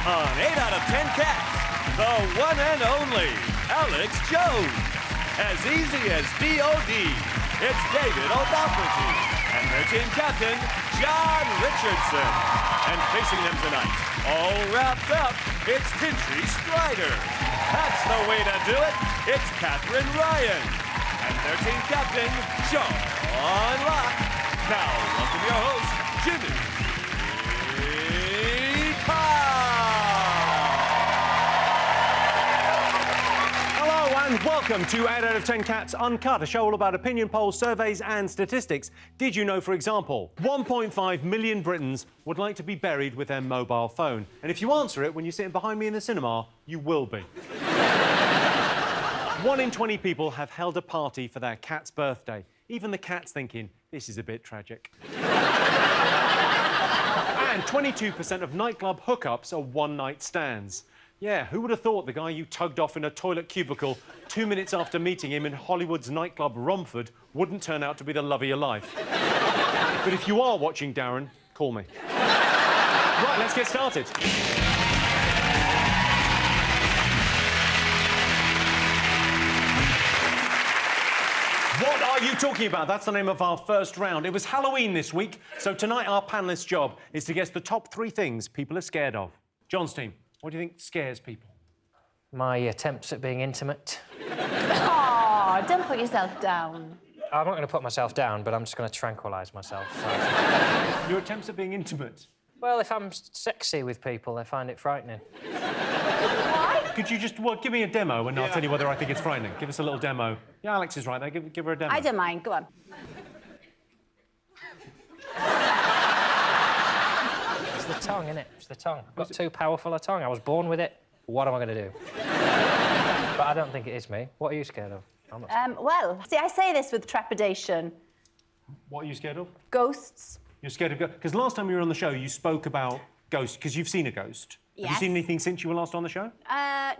On 8 out of 10 Cats, the one and only Alex Jones. As easy as D.O.D., it's David O'Doherty and their team captain, John Richardson. And facing them tonight, all wrapped up, it's Tinchy Strider. That's the way to do it. It's Catherine Ryan and their team captain, John Locke. Now, welcome your host, Jimmy And welcome to 8 out of 10 Cats Uncut, a show all about opinion polls, surveys and statistics. Did you know, for example, 1.5 million Britons would like to be buried with their mobile phone? And if you answer it when you're sitting behind me in the cinema, you will be. 1 in 20 people have held a party for their cat's birthday. Even the cat's thinking, this is a bit tragic. And 22% of nightclub hookups are one-night stands. Yeah, who would have thought the guy you tugged off in a toilet cubicle 2 minutes after meeting him in Hollywood's nightclub Romford wouldn't turn out to be the love of your life? But if you are watching, Darren, call me. Right, let's get started. What are you talking about? That's the name of our first round. It was Halloween this week, so tonight our panellists' job is to guess the top 3 things people are scared of. John's team. What do you think scares people? My attempts at being intimate. Aw, don't put yourself down. I'm not going to put myself down, but I'm just going to tranquilise myself. Your attempts at being intimate? Well, if I'm sexy with people, they find it frightening. Why? Could you just, give me a demo and I'll tell you whether I think it's frightening. Give us a little demo. Yeah, Alex is right there. Give her a demo. I don't mind. Go on. It's the tongue, innit? It's the tongue. I've got too powerful a tongue. I was born with it. What am I going to do? But I don't think it is me. What are you scared of? I'm not Well, see, I say this with trepidation. What are you scared of? Ghosts. You're scared of ghosts? Because last time you were on the show, you spoke about ghosts, because you've seen a ghost. Yes. Have you seen anything since you were last on the show?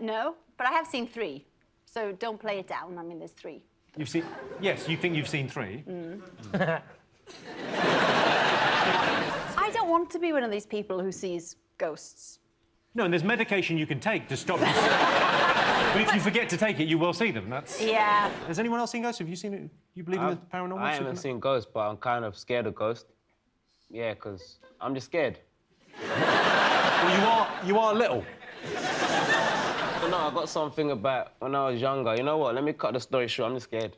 No, but I have seen 3. So don't play it down. I mean, there's 3. You've seen... Yes, you think you've seen 3? I don't want to be one of these people who sees ghosts. No, and there's medication you can take to stop it. But if you forget to take it, you will see them. That's... Yeah. Has anyone else seen ghosts? Have you seen it? You believe in the paranormal? I haven't seen ghosts, but I'm kind of scared of ghosts. Yeah, because I'm just scared. Well, you are little. But no, I got something about when I was younger. You know what? Let me cut the story short. I'm just scared.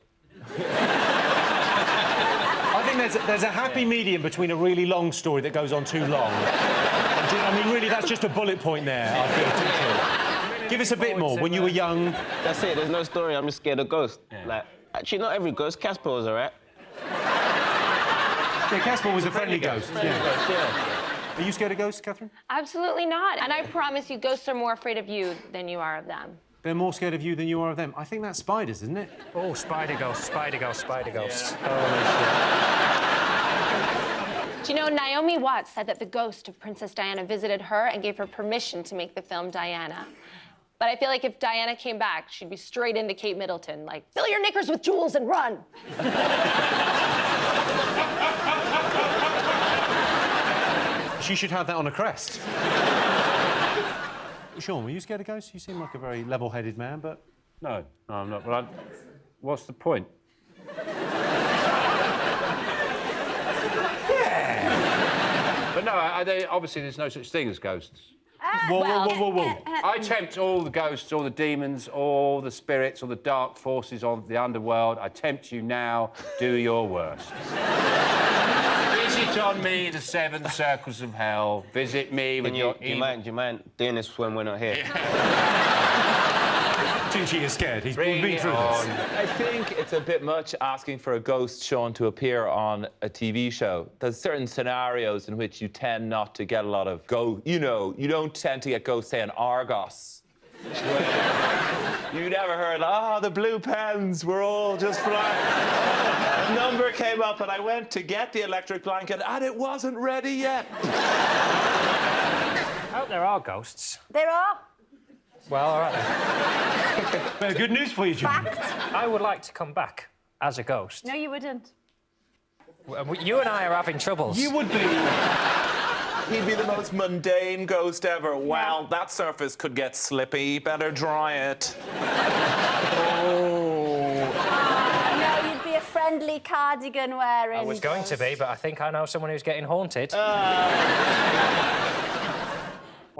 I think there's a happy medium between a really long story that goes on too long. I mean, really, that's just a bullet point there, I feel, Tinchy. Give us a bit more. When you were young... That's it. There's no story. I'm just scared of ghosts. Yeah. Like, actually, not every ghost. Casper was all right. Yeah, Casper was a friendly ghost. Yeah. Are you scared of ghosts, Catherine? Absolutely not. And I promise you, ghosts are more afraid of you than you are of them. They're more scared of you than you are of them. I think that's spiders, isn't it? Oh, spider ghosts, spider ghosts, spider ghosts. Yeah. Holy shit. Do you know, Naomi Watts said that the ghost of Princess Diana visited her and gave her permission to make the film Diana. But I feel like if Diana came back, she'd be straight into Kate Middleton, like, fill your knickers with jewels and run. She should have that on a crest. Sean, were you scared of ghosts? You seem like a very level-headed man, but... No, I'm not. But what's the point? Yeah. But no, obviously there's no such thing as ghosts. Whoa. I tempt all the ghosts, all the demons, all the spirits, all the dark forces of the underworld. I tempt you now. Do your worst. Visit on me the 7 circles of hell. Visit me with your... Do you mind doing this when we're not here? Tinchy is scared. He's been through this. I think it's a bit much asking for a ghost, Sean, to appear on a TV show. There's certain scenarios in which you tend not to get a lot of ghosts. You know, you don't tend to get ghosts, say, on Argos. You never heard, the blue pens were all just flying. A number came up and I went to get the electric blanket and it wasn't ready yet. I hope there are ghosts. There are. Well, all right then. Good news for you, John. I would like to come back as a ghost. No, you wouldn't. You and I are having troubles. You would be... He'd be the most mundane ghost ever. Well, that surface could get slippy. Better dry it. No, you'd be a friendly cardigan wearing. I was going to be, but I think I know someone who's getting haunted. Well,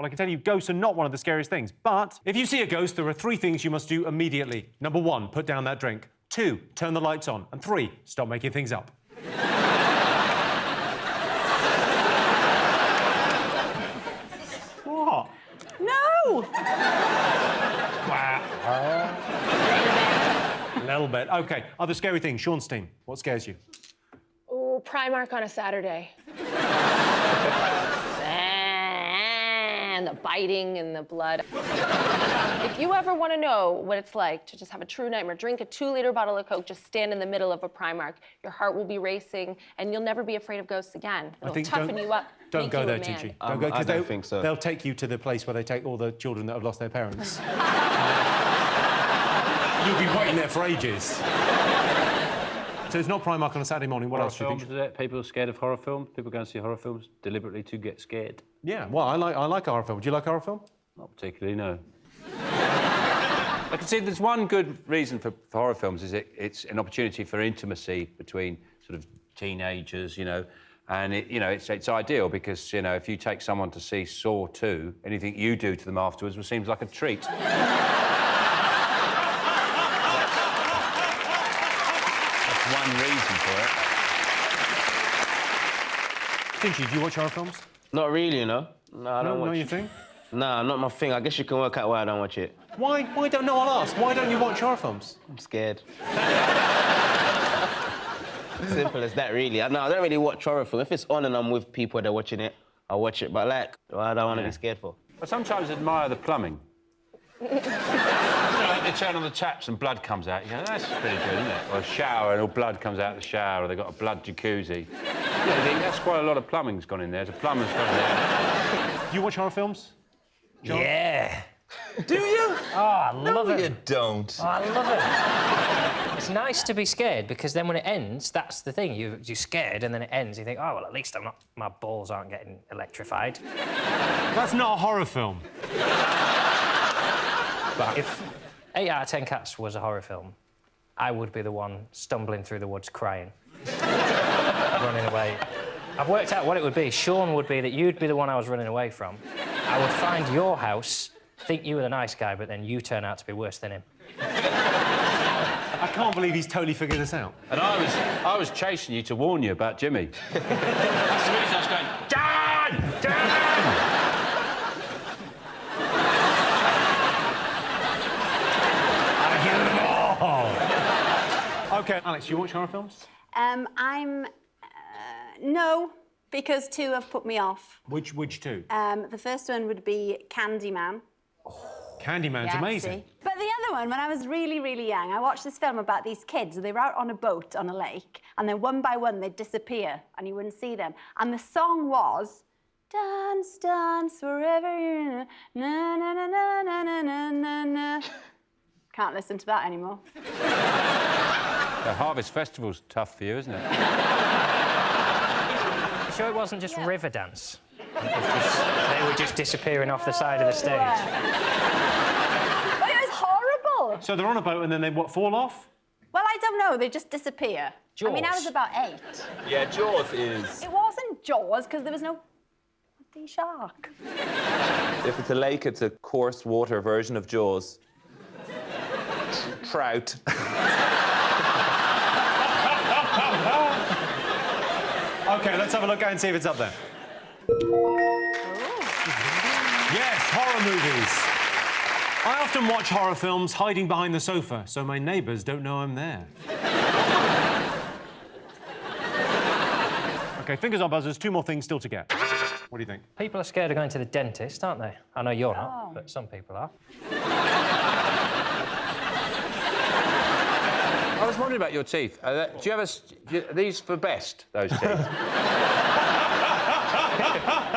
I can tell you ghosts are not one of the scariest things, but if you see a ghost, there are 3 things you must do immediately. Number 1, put down that drink. 2, turn the lights on. And 3, stop making things up. What? No! Wow. A little bit. OK, other scary things. Sean's team, what scares you? Oh, Primark on a Saturday. And the biting and the blood. If you ever want to know what it's like to just have a true nightmare, drink a 2-liter bottle of Coke, just stand in the middle of a Primark. Your heart will be racing, and you'll never be afraid of ghosts again. It'll toughen you up. Don't go there, Gigi. Don't go, I don't think so. They'll take you to the place where they take all the children that have lost their parents. You'll be waiting there for ages. So it's not Primark on a Saturday morning. What else do you think? People are scared of horror films. People go and see horror films deliberately to get scared. Yeah, well, I like a horror film. Do you like a horror film? Not particularly, no. I can see there's one good reason for horror films is it's an opportunity for intimacy between sort of teenagers, you know, and it's ideal because, you know, if you take someone to see Saw 2, anything you do to them afterwards seems like a treat. That's one reason for it. Tinky, do you watch horror films? Not really, you know. No, I don't watch. Not your thing? Nah, not my thing. I guess you can work out why I don't watch it. Why don't... No, I'll ask. Why don't you watch horror films? I'm scared. Simple as that, really. No, I don't really watch horror films. If it's on and I'm with people that are watching it, I'll watch it. But, like, what I don't want to be scared for. I sometimes admire the plumbing. You know, like they turn on the taps and blood comes out. You go, that's pretty good, isn't it? Or a shower and all blood comes out of the shower, or they've got a blood jacuzzi. Yeah, I think that's quite a lot of plumbing's gone in there. There's a plumber's gone in there. Do you watch horror films? John? Yeah. Do you? Oh, I love it. No, you don't. Oh, I love it. It's nice to be scared because then when it ends, that's the thing. You're scared and then it ends. You think, oh, well, at least my balls aren't getting electrified. That's not a horror film. But if 8 out of 10 Cats was a horror film, I would be the one stumbling through the woods crying, running away. I've worked out what it would be. Sean would be that you'd be the one I was running away from. I would find your house, think you were the nice guy, but then you turn out to be worse than him. I can't believe he's totally figured this out. And I was chasing you to warn you about Jimmy. That's the reason I was going, Dan! Dan! OK, Alex, you watch horror films? No, because 2 have put me off. Which 2? The first one would be Candyman. Candyman's amazing. See? But the other one, when I was really, really young, I watched this film about these kids. They were out on a boat on a lake, and then one by one they'd disappear, and you wouldn't see them. And the song was, dance, dance, wherever you're, na, na, na, na, na, na, na, na, na. Can't listen to that anymore. The Harvest Festival's tough for you, isn't it? Sure it wasn't just Riverdance? They were just disappearing off the side of the stage. But it was horrible. So they're on a boat and then they, fall off? Well, I don't know. They just disappear. Jaws. I mean, I was about 8. Yeah, Jaws is. It wasn't Jaws, because there was no bloody shark. If it's a lake, it's a coarse water version of Jaws. Trout. OK, let's have a look and see if it's up there. Yes, horror movies. I often watch horror films hiding behind the sofa, so my neighbours don't know I'm there. OK, fingers on buzzers, 2 more things still to get. What do you think? People are scared of going to the dentist, aren't they? I know you're not, but some people are. I was wondering about your teeth. Do you have are these for best, those teeth? Do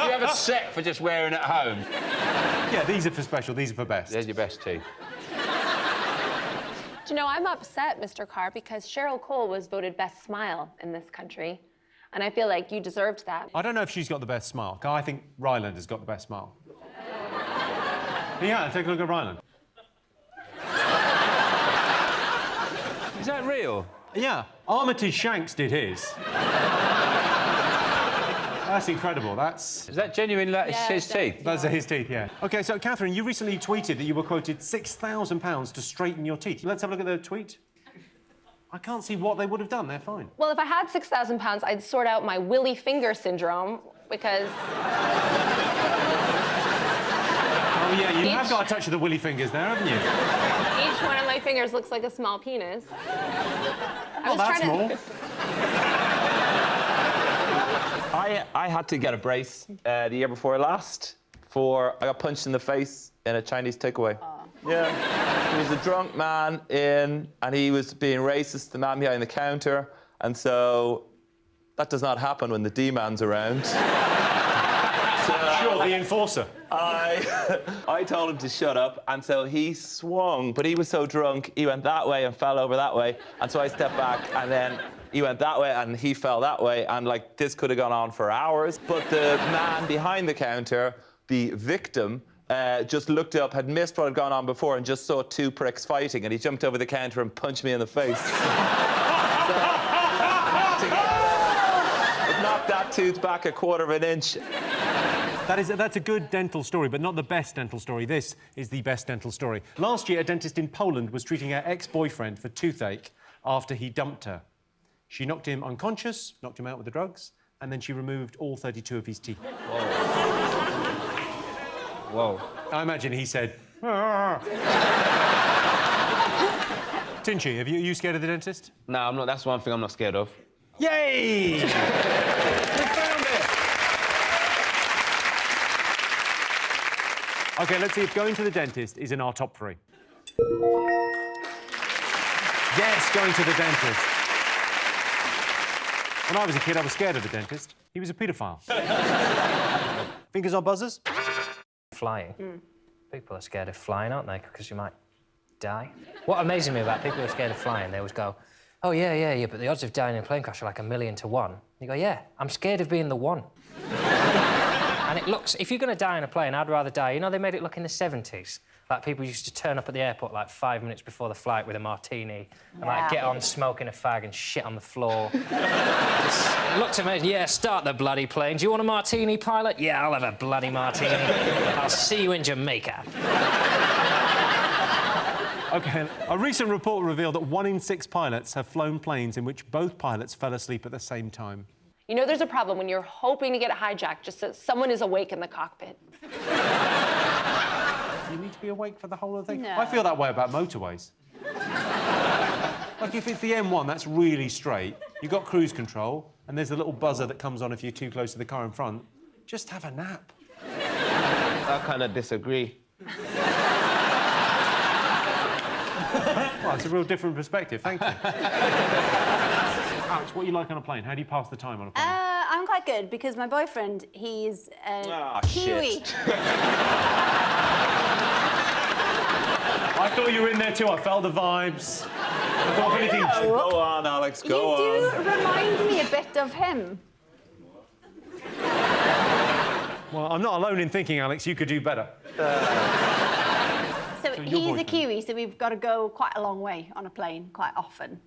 you have a set for just wearing at home? Yeah, these are for special, these are for best. There's your best teeth. Do you know, I'm upset, Mr. Carr, because Cheryl Cole was voted best smile in this country. And I feel like you deserved that. I don't know if she's got the best smile. I think Ryland has got the best smile. Yeah, take a look at Ryland. Is that real? Yeah, Armitage Shanks did his. That's incredible. Is that genuine? That's his teeth? Those are his teeth, yeah. OK, so, Catherine, you recently tweeted that you were quoted £6,000 to straighten your teeth. Let's have a look at the tweet. I can't see what they would have done. They're fine. Well, if I had £6,000, I'd sort out my willy finger syndrome, because... Oh, yeah, you have got a touch of the willy fingers there, haven't you? Each one of my fingers looks like a small penis. Not that small. I had to get a brace the year before last I got punched in the face in a Chinese takeaway. Yeah. There was a drunk man in, and he was being racist to the man behind the counter, and so that does not happen when the D-man's around. Sure, the enforcer. I told him to shut up, and so he swung, but he was so drunk, he went that way and fell over that way, and so I stepped back, and then he went that way, and he fell that way, and, like, this could have gone on for hours. But the man behind the counter, the victim, just looked up, had missed what had gone on before, and just saw two pricks fighting, and he jumped over the counter and punched me in the face. It knocked that tooth back a quarter of an inch. That's a good dental story, but not the best dental story. This is the best dental story. Last year, a dentist in Poland was treating her ex-boyfriend for toothache after he dumped her. She knocked him unconscious, knocked him out with the drugs, and then she removed all 32 of his teeth. Whoa. I imagine he said... Tinchy, are you scared of the dentist? No, I'm not. That's one thing I'm not scared of. Yay! We found it! OK, let's see if going to the dentist is in our top 3. Yes, going to the dentist. When I was a kid, I was scared of the dentist. He was a paedophile. Fingers on buzzers? Flying. People are scared of flying, aren't they? Because you might die. What amazes me about people who are scared of flying, they always go, oh, yeah, but the odds of dying in a plane crash are like 1,000,000 to 1. You go, yeah, I'm scared of being the one. And it looks... If you're going to die in a plane, I'd rather die... You know, they made it look in the 70s. Like, people used to turn up at the airport, like, 5 minutes before the flight with a martini and, like, get on smoking a fag and shit on the floor. It looks amazing. Yeah, start the bloody plane. Do you want a martini, pilot? Yeah, I'll have a bloody martini. I'll see you in Jamaica. OK, a recent report revealed that 1 in 6 pilots have flown planes in which both pilots fell asleep at the same time. You know there's a problem when you're hoping to get hijacked just so someone is awake in the cockpit. You need to be awake for the whole of the thing. No. I feel that way about motorways. Like, if it's the M1, that's really straight. You've got cruise control, and there's a little buzzer that comes on if you're too close to the car in front. Just have a nap. I kind of disagree. Well, it's a real different perspective. Thank you. Alex, what do you like on a plane? How do you pass the time on a plane? I'm quite good because my boyfriend, he's Kiwi. I thought you were in there too. I felt the vibes. I thought if anything... Go on, Alex, go on. You do remind me a bit of him. Well, I'm not alone in thinking, Alex, you could do better. So he's a Kiwi, so we've got to go quite a long way on a plane quite often.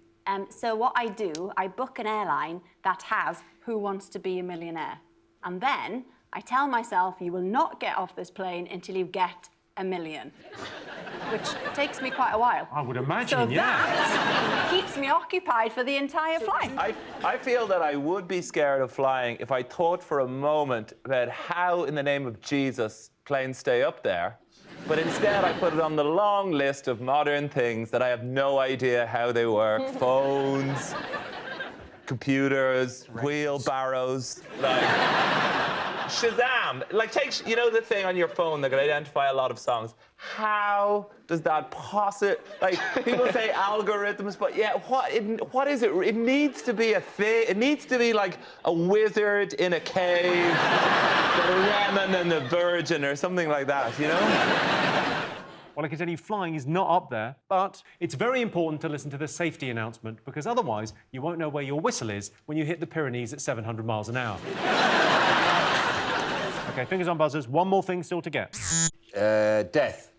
So what I do, I book an airline that has Who Wants to Be a Millionaire. And then I tell myself, you will not get off this plane until you get $1 million, which takes me quite a while. I would imagine, so yeah. That keeps me occupied for the entire flight. I feel that I would be scared of flying if I thought for a moment about how, in the name of Jesus, planes stay up there. But instead, I put it on the long list of modern things that I have no idea how they work. Phones, computers, wheelbarrows, like Shazam. Like, take, you know the thing on your phone that can identify a lot of songs. How does that possibly... Like, people say algorithms, but yeah, what is it? It needs to be a thing. It needs to be like a wizard in a cave, the Lemon and the Virgin, or something like that, you know? Well, I can tell you flying is not up there, but it's very important to listen to the safety announcement because otherwise you won't know where your whistle is when you hit the Pyrenees at 700 miles an hour. OK, fingers on buzzers. One more thing still to get. Death.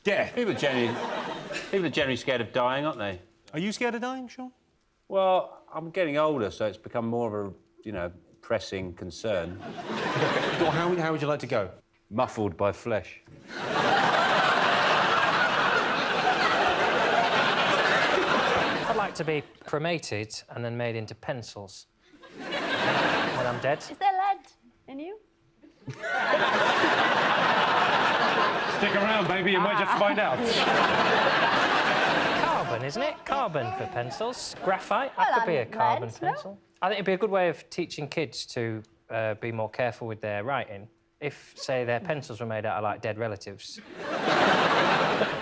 Death. People are generally scared of dying, aren't they? Are you scared of dying, Sean? Well, I'm getting older, so it's become more of a, pressing concern. How would you like to go? Muffled by flesh. I'd like to be cremated and then made into pencils. When I'm dead. Is there lead in you? Stick around, baby, you might just find out. Carbon, isn't it? Carbon for pencils. Graphite, Well, that could be a and carbon lead, no? pencil. I think it'd be a good way of teaching kids to be more careful with their writing. If, say, their pencils were made out of, like, dead relatives.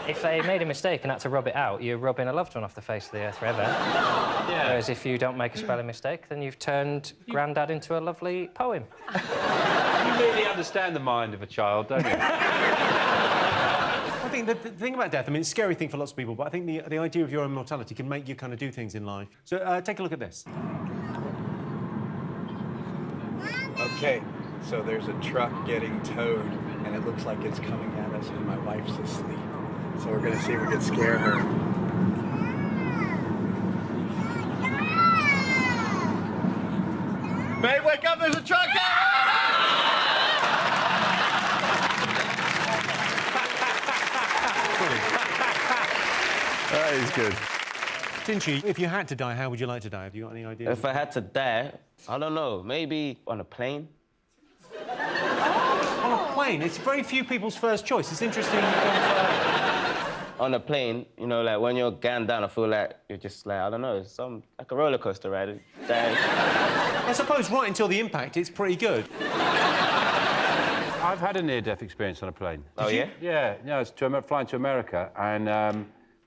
If they made a mistake and had to rub it out, you're rubbing a loved one off the face of the earth forever. Yeah. Whereas if you don't make a spelling mistake, then you've turned Grandad into a lovely poem. You really understand the mind of a child, don't you? I think the thing about death, I mean, it's a scary thing for lots of people, but I think the idea of your own mortality can make you kind of do things in life. So take a look at this. Okay, so there's a truck getting towed, and it looks like it's coming at us, and my wife's asleep. So we're gonna see if we can scare her. Babe, wake up, there's a truck coming! That is good. Tinchy, if you had to die, how would you like to die? Have you got any ideas? If I had to die, I don't know, maybe on a plane? On a plane? It's very few people's first choice. It's interesting. On a plane, like when you're going down, I feel like you're just like, I don't know, it's like a roller coaster ride. I suppose right until the impact, it's pretty good. I've had a near-death experience on a plane. Oh, yeah? Yeah, it's flying to America, and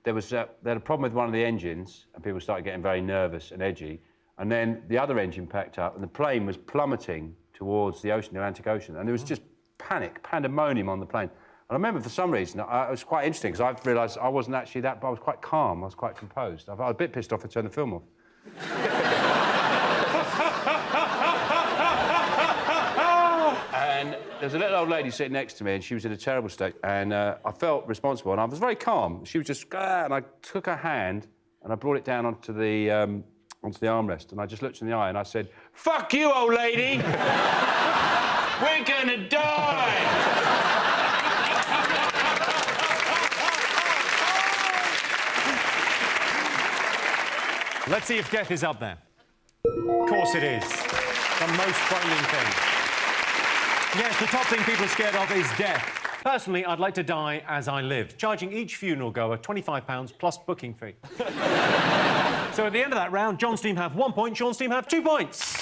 they had a problem with one of the engines, and people started getting very nervous and edgy, and then the other engine packed up, and the plane was plummeting towards the ocean, the Atlantic Ocean, and there was just panic, pandemonium on the plane. And I remember, for some reason, it was quite interesting, because I realised I wasn't actually that, but I was quite calm, I was quite composed. I was a bit pissed off to turn the film off. And there was a little old lady sitting next to me, and she was in a terrible state, and I felt responsible, and I was very calm. She was just, and I took her hand, and I brought it down onto the armrest, and I just looked in the eye, and I said, "Fuck you, old lady! We're gonna die!" Let's see if death is up there. Of course it is. The most frightening thing. Yes, the top thing people are scared of is death. Personally, I'd like to die as I lived, charging each funeral goer £25 plus booking fee. So at the end of that round, John's team have 1 point, Sean's team have 2 points.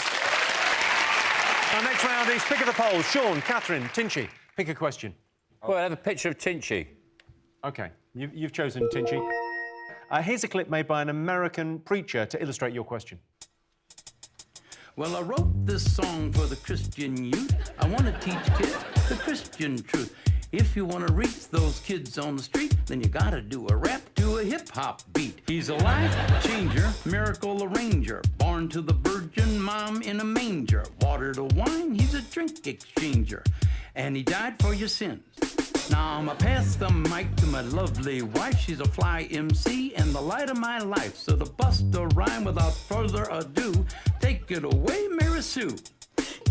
Our next round is Pick of the Poll. Sean, Catherine, Tinchy, pick a question. Well, I have a picture of Tinchy. OK, you've chosen Tinchy. Here's a clip made by an American preacher to illustrate your question. Well, I wrote this song for the Christian youth. I want to teach kids the Christian truth. If you want to reach those kids on the street, then you gotta do a rap to a hip-hop beat. He's a life changer, miracle arranger, born to the virgin mom in a manger. Water to wine, he's a drink exchanger, and he died for your sins. Now I'ma pass the mic to my lovely wife. She's a fly MC and the light of my life. So to bust a rhyme without further ado, take it away, Mary Sue.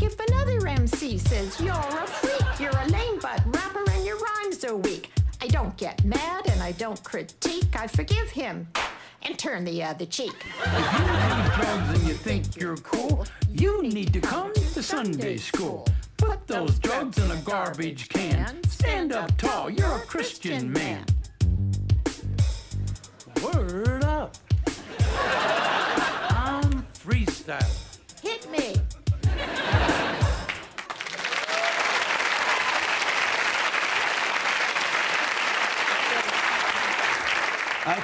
If another MC says you're a freak, you're a lame butt rapper and your rhymes are weak, I don't get mad and I don't critique. I forgive him and turn the other cheek. If you do drugs and you think you're cool, you need to come to Sunday school. Put those drugs in a garbage can. Stand up tall, you're a Christian man. Word up. I'm freestyle. Hit me.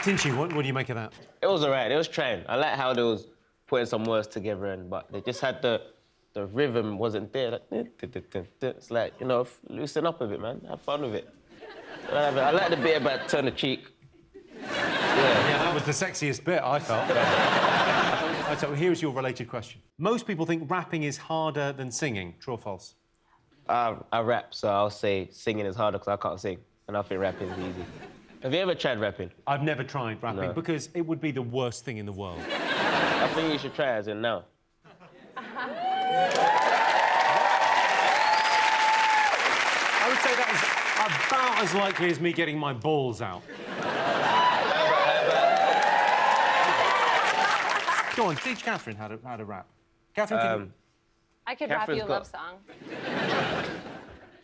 Tinchy, what do you make of that? It was all right, it was trying. I like how they was putting some words together, but they just had the rhythm wasn't there. Like, it's like, loosen up a bit, man. Have fun with it. I like the bit about turn the cheek. Yeah, that was the sexiest bit, I felt. Right, so here's your related question. Most people think rapping is harder than singing. True or false? I rap, so I'll say singing is harder because I can't sing. And I think rapping is easy. Have you ever tried rapping? I've never tried rapping because it would be the worst thing in the world. I think you should try as in now. I would say that is about as likely as me getting my balls out. Go on, teach Catherine how to rap. Catherine, can I could rap you a love song.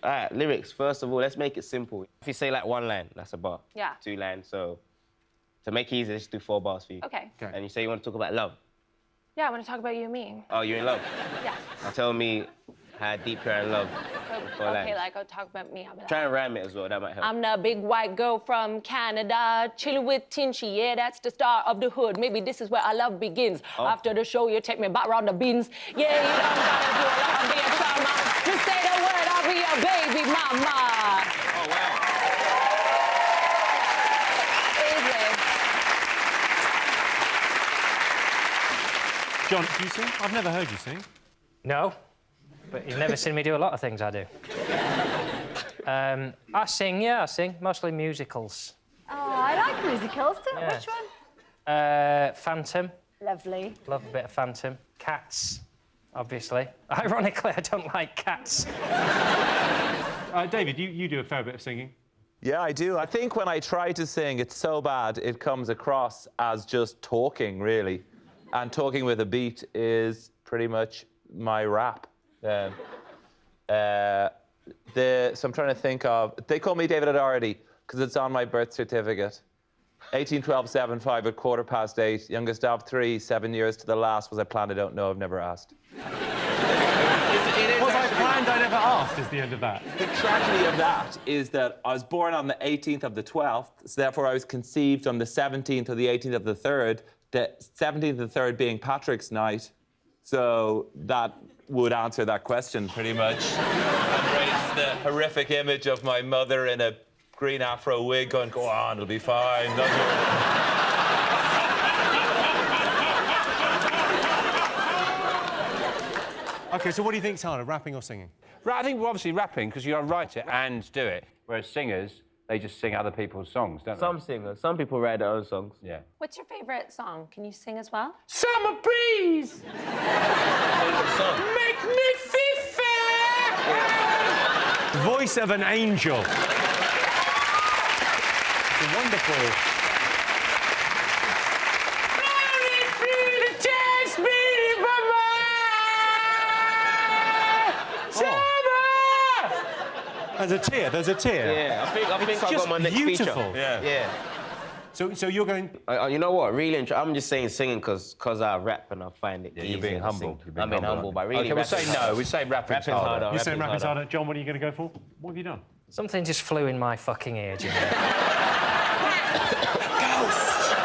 All right, lyrics. First of all, let's make it simple. If you say like one line, that's a bar. Yeah. 2 lines, so to make it easy, let's do 4 bars for you. Okay. And you say you want to talk about love. Yeah, I want to talk about you and me. Oh, you're in love? Yeah. Now tell me how deep you're in love. Okay, like, I'll talk about me. How about Try and rhyme it as well, that might help. I'm the big white girl from Canada, chilling with Tinchy, yeah, that's the star of the hood. Maybe this is where our love begins. After the show, you take me back round the beans. Yeah, you don't gotta do a lot of being drama. Just say the word, I'll be your baby mama. Oh, wow. Easy. John, do you sing? I've never heard you sing. No, but you've never seen me do a lot of things I do. I sing, mostly musicals. Oh, I like musicals too. Yeah. Which one? Phantom. Lovely. Love a bit of Phantom. Cats, obviously. Ironically, I don't like cats. David, you do a fair bit of singing. Yeah, I do. I think when I try to sing, it's so bad, it comes across as just talking, really. And talking with a beat is pretty much my rap. So I'm trying to think of... They call me David O'Doherty because it's on my birth certificate. 18-12-7-5 at 8:15. Youngest of 3, 7 years to the last. Was I planned? I don't know. I've never asked. Was I planned? I never asked is the end of that. The tragedy of that is that I was born on the 18th of the 12th, so therefore I was conceived on the 17th or the 18th of the 3rd, the 17th of the 3rd being Patrick's night. So that would answer that question, pretty much. Embrace the horrific image of my mother in a green afro wig going, go on, it'll be fine. OK, so what do you think's harder, rapping or singing? I think obviously rapping, because you got to write it and do it, whereas singers, they just sing other people's songs, don't they? Some singers. Some people write their own songs. Yeah. What's your favorite song? Can you sing as well? Summer breeze! Make me feel fair! Voice of an angel. It's a wonderful... There's a tear, there's a tear. Yeah, I think I got my next beautiful. feature. Yeah. So you're going... you know what, really, I'm just saying singing because I rap and I find it easier. You're being to humble. sing. I'm being humble, but really OK, we'll say no. We say rapping's harder. You're saying rapping's harder. John, what are you going to go for? What have you done? Something just flew in my fucking ear, Jimmy. Ghost!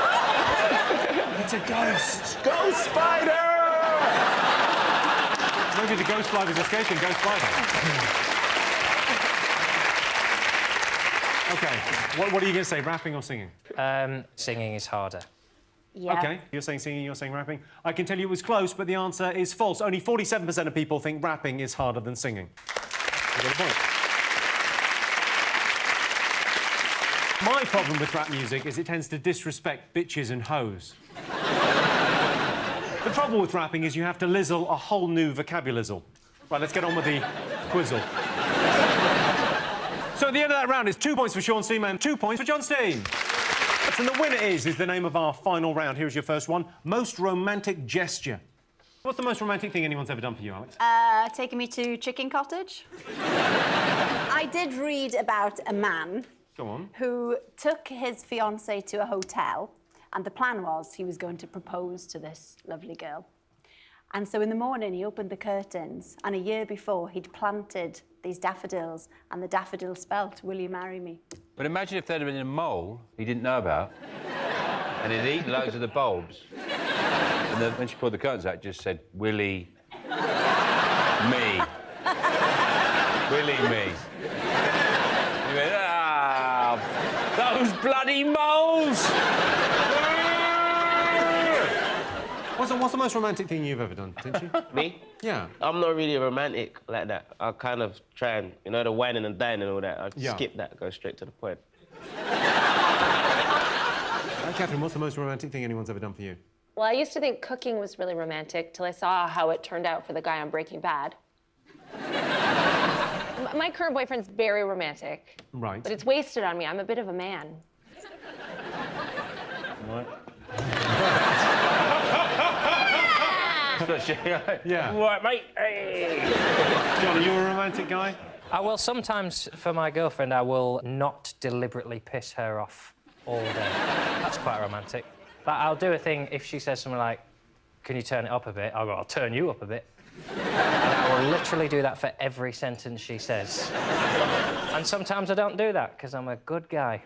It's a ghost! Ghost spider! Maybe the ghost fly was escaping ghost spider. OK, what are you going to say, rapping or singing? Singing is harder. Yeah. OK, you're saying singing, you're saying rapping. I can tell you it was close, but the answer is false. Only 47% of people think rapping is harder than singing. You got a point. My problem with rap music is it tends to disrespect bitches and hoes. The trouble with rapping is you have to lizzle a whole new vocabulary. Right, let's get on with the quizzle. So at the end of that round, it's 2 points for Sean Steam and 2 points for John Steam. And the winner is the name of our final round. Here's your first one. Most romantic gesture. What's the most romantic thing anyone's ever done for you, Alex? Taking me to Chicken Cottage. I did read about a man who took his fiancée to a hotel, and the plan was he was going to propose to this lovely girl. And so in the morning, he opened the curtains, and a year before, he'd planted these daffodils, and the daffodils spelt, "Will you marry me?" But imagine if there'd been a mole he didn't know about, and he'd eaten loads of the bulbs. And then when she pulled the curtains out, it just said, Willie... me. Willie me. He went, ah! bloody moles! What's the most romantic thing you've ever done, didn't you? Me? Yeah. I'm not really romantic like that. I kind of try and, you know, the whining and dining and all that. I skip that, go straight to the point. Catherine, what's the most romantic thing anyone's ever done for you? Well, I used to think cooking was really romantic till I saw how it turned out for the guy on Breaking Bad. My current boyfriend's very romantic. Right. But it's wasted on me. I'm a bit of a man. What? Yeah. Right, mate. Hey. John, are you a romantic guy? I will sometimes, for my girlfriend, I will not deliberately piss her off all day. That's quite romantic. But I'll do a thing if she says something like, can you turn it up a bit? I'll go, I'll turn you up a bit. And I will literally do that for every sentence she says. And sometimes I don't do that, because I'm a good guy.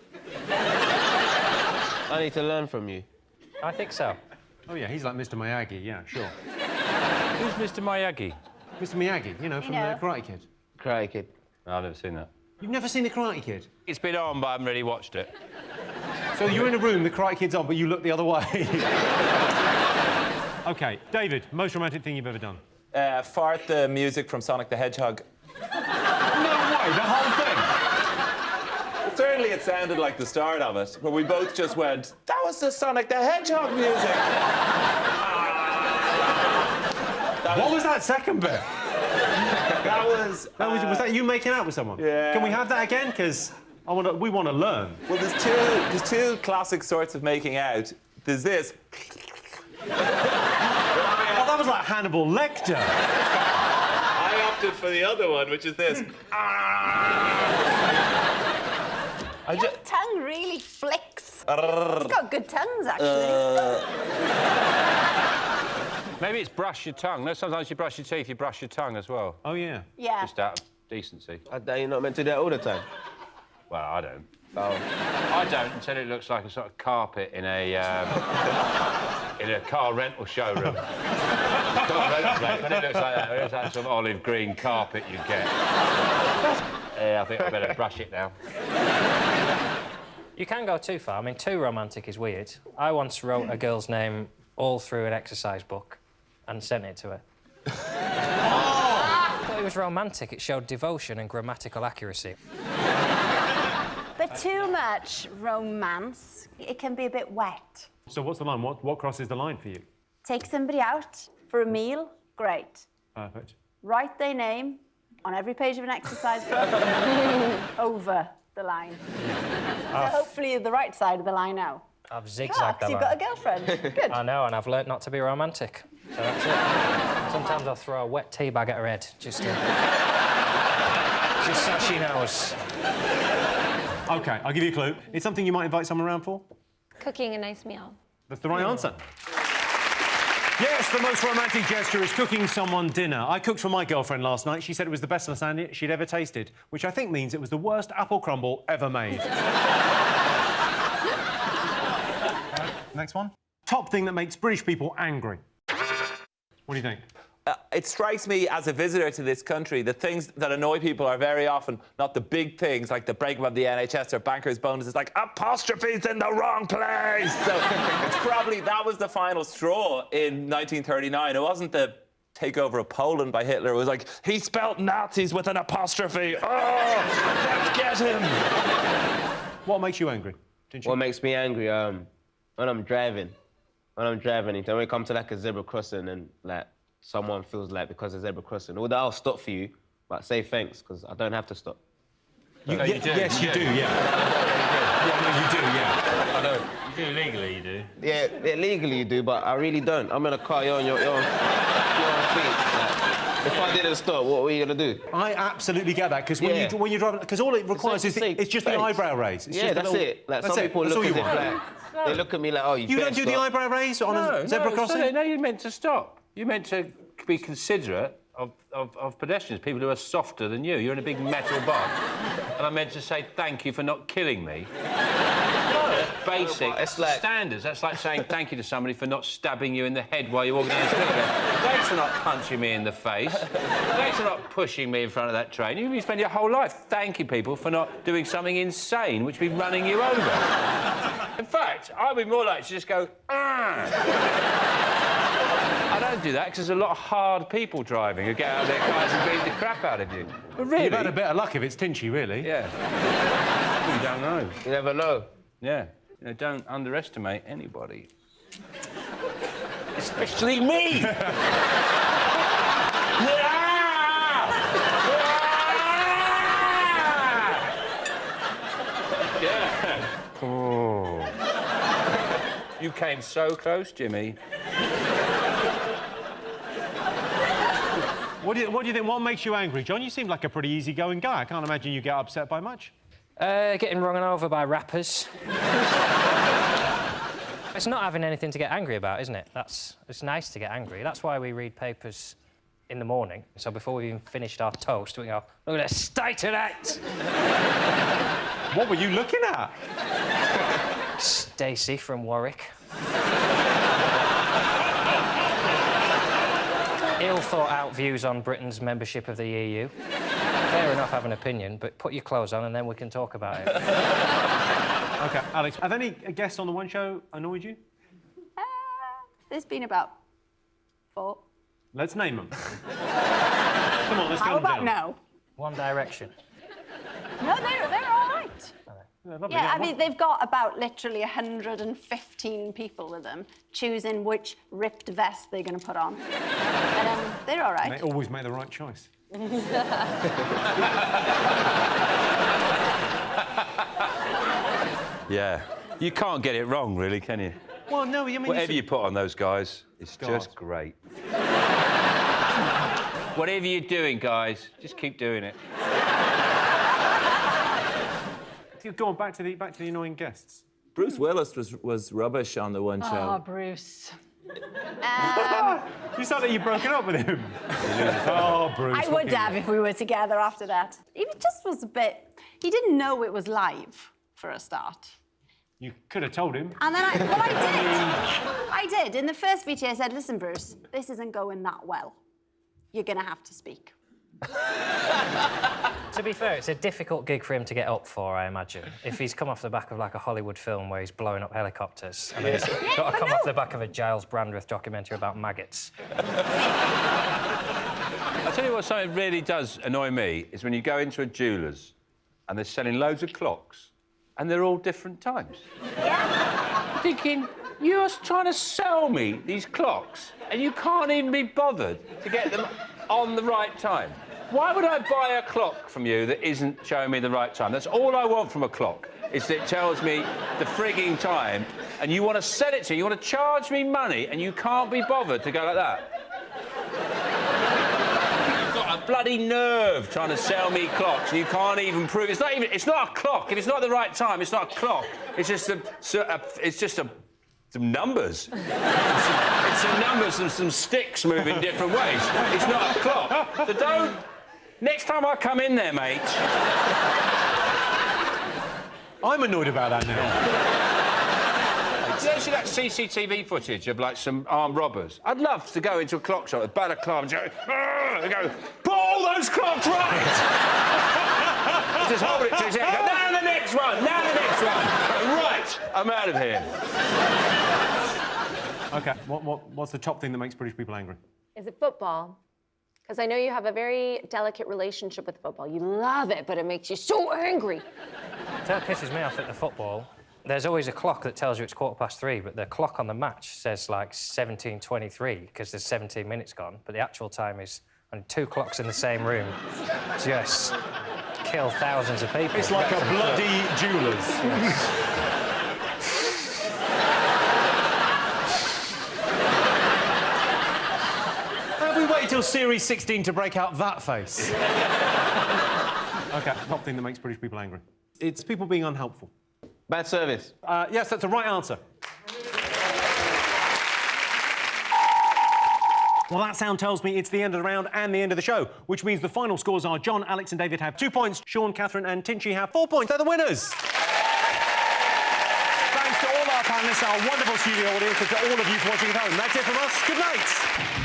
I need to learn from you. I think so. Oh, yeah, he's like Mr. Miyagi, yeah, sure. Who's Mr. Miyagi? Mr. Miyagi, you know, from the Karate Kid. Karate Kid. No, I've never seen that. You've never seen the Karate Kid? It's been on, but I haven't really watched it. So you're in a room, the Karate Kid's on, but you look the other way. OK, David, most romantic thing you've ever done? Fart the music from Sonic the Hedgehog. No way, the whole thing? Certainly it sounded like the start of it, where we both just went, that was the Sonic the Hedgehog music! What was that second bit? Was that you making out with someone? Yeah. Can we have that again? Because we want to learn. Well, there's two classic sorts of making out. There's this. Oh, that was like Hannibal Lecter. I opted for the other one, which is this. Your tongue really flicks. It's got good tongues, actually. Maybe it's brush your tongue. No, sometimes you brush your teeth, you brush your tongue as well. Oh, yeah. Yeah. Just out of decency. You're not meant to do that all the time. Well, I don't. Oh. I don't until it looks like a sort of carpet in a car rental showroom. Car rental place, when it looks like that, there's that sort of olive green carpet you get. Yeah, I think I better brush it now. You can go too far. I mean, too romantic is weird. I once wrote a girl's name all through an exercise book and sent it to her. I thought it was romantic. It showed devotion and grammatical accuracy. But too much romance, it can be a bit wet. So what's the line? What crosses the line for you? Take somebody out for a meal, great. Perfect. Write their name on every page of an exercise book, over the line. So hopefully you're the right side of the line now. I've zigzagged that you've got a girlfriend. Good. I know, and I've learnt not to be romantic. So that's it. Sometimes I'll throw a wet tea bag at her head, just so she knows. OK, I'll give you a clue. It's something you might invite someone around for? Cooking a nice meal. That's the right answer. Yes, the most romantic gesture is cooking someone dinner. I cooked for my girlfriend last night. She said it was the best lasagna she'd ever tasted, which I think means it was the worst apple crumble ever made. Next one. Top thing that makes British people angry. What do you think? It strikes me as a visitor to this country, the things that annoy people are very often not the big things like the breakup of the NHS or bankers' bonuses, like apostrophes in the wrong place. So it's probably that was the final straw in 1939. It wasn't the takeover of Poland by Hitler. It was like, he spelt Nazis with an apostrophe. Oh, let's get him. What makes you angry? What makes me angry? When I'm driving. When we come to like a zebra crossing and like someone feels like because of zebra crossing, although I'll stop for you, but say thanks because I don't have to stop. You do. Yes, you do. Yeah. You do. Yeah. I know. You do legally, you do. Yeah, legally you do, but I really don't. I'm in a car. You're on your feet. Like, if I didn't stop, what were you gonna do? I absolutely get that because when you're driving, because all it requires is it's just the eyebrow raise. It's just that's it. Like some people look at it like they look at me like, oh, you don't do the eyebrow raise on a zebra crossing. No, you're meant to stop. You're meant to be considerate of pedestrians, people who are softer than you. You're in a big metal box. And I'm meant to say thank you for not killing me. That's basic standards. That's like saying thank you to somebody for not stabbing you in the head while you're walking down the street. Thanks for not punching me in the face. Thanks for not pushing me in front of that train. You spend your whole life thanking people for not doing something insane, which would be running you over. In fact, I'd be more likely to just go, ah. I don't do that because there's a lot of hard people driving who get out of their cars and beat the crap out of you. But really... You've had a bit of luck if it's Tinchy, really. Yeah. You don't know. You never know. Yeah. You know, don't underestimate anybody. Especially me! Yeah. Oh. You came so close, Jimmy. What do you think? What makes you angry, John? You seem like a pretty easy-going guy. I can't imagine you get upset by much. Getting run over by rappers. It's not having anything to get angry about, isn't it? It's nice to get angry. That's why we read papers in the morning. So before we've even finished our toast, we go, look at the state of that! What were you looking at? Stacey from Warwick. Ill-thought-out views on Britain's membership of the EU. Fair enough, have an opinion, but put your clothes on and then we can talk about it. OK, Alex, have any guests on the One Show annoyed you? There's been about 4. Let's name them. Come on, let's go down. How about no? One Direction. No, they're all right. Yeah, I mean, they've got about literally 115 people with them, choosing which ripped vest they're going to put on. And they're all right. They always make the right choice. Yeah. You can't get it wrong, really, can you? Well, no, I mean... Whatever you put on those guys, it's just great. Whatever you're doing, guys, just keep doing it. Go on, back to the annoying guests. Bruce Willis was rubbish on the One Show. Oh, Bruce. You sound like you've broken up with him. Oh, Bruce. I would have if we were together after that. He just was a bit... He didn't know it was live, for a start. You could have told him. And then I did. In the first VT, I said, listen, Bruce, this isn't going that well. You're going to have to speak. To be fair, it's a difficult gig for him to get up for, I imagine. If he's come off the back of, like, a Hollywood film where he's blowing up helicopters, and then he's got to come off the back of a Giles Brandreth documentary about maggots. I'll tell you what, something really does annoy me is when you go into a jeweller's and they're selling loads of clocks and they're all different times. Yeah. Thinking, you're trying to sell me these clocks and you can't even be bothered to get them on the right time. Why would I buy a clock from you that isn't showing me the right time? That's all I want from a clock, is that it tells me the frigging time, and you want to sell it to me, you want to charge me money, and you can't be bothered to go like that. You've got a bloody nerve trying to sell me clocks, and you can't even prove... It's not a clock. If it's not the right time, it's not a clock. It's just some numbers. It's some numbers and some sticks moving different ways. It's not a clock. So don't... Next time I come in there, mate... I'm annoyed about that now. Did you see that CCTV footage of, like, some armed robbers? I'd love to go into a clock shop with balaclava and go, put all those clocks right! Just hold it to his head and go, now the next one, now the next one. Right, I'm out of here. OK, what's the top thing that makes British people angry? Is it football? Because I know you have a very delicate relationship with football. You love it, but it makes you so angry. That pisses me off at the football. There's always a clock that tells you it's 3:15, but the clock on the match says, like, 17:23, because there's 17 minutes gone, but the actual time is... And 2 clocks in the same room just kill thousands of people. It's like a bloody jeweller's. We wait till Series 16 to break out that face. OK, top thing that makes British people angry. It's people being unhelpful. Bad service. Yes, that's the right answer. Well, that sound tells me it's the end of the round and the end of the show, which means the final scores are John, Alex and David have 2 points, Sean, Catherine and Tinchy have 4 points. They're the winners. Thanks to all our panellists, our wonderful studio audience, and to all of you for watching at home. That's it from us. Good night.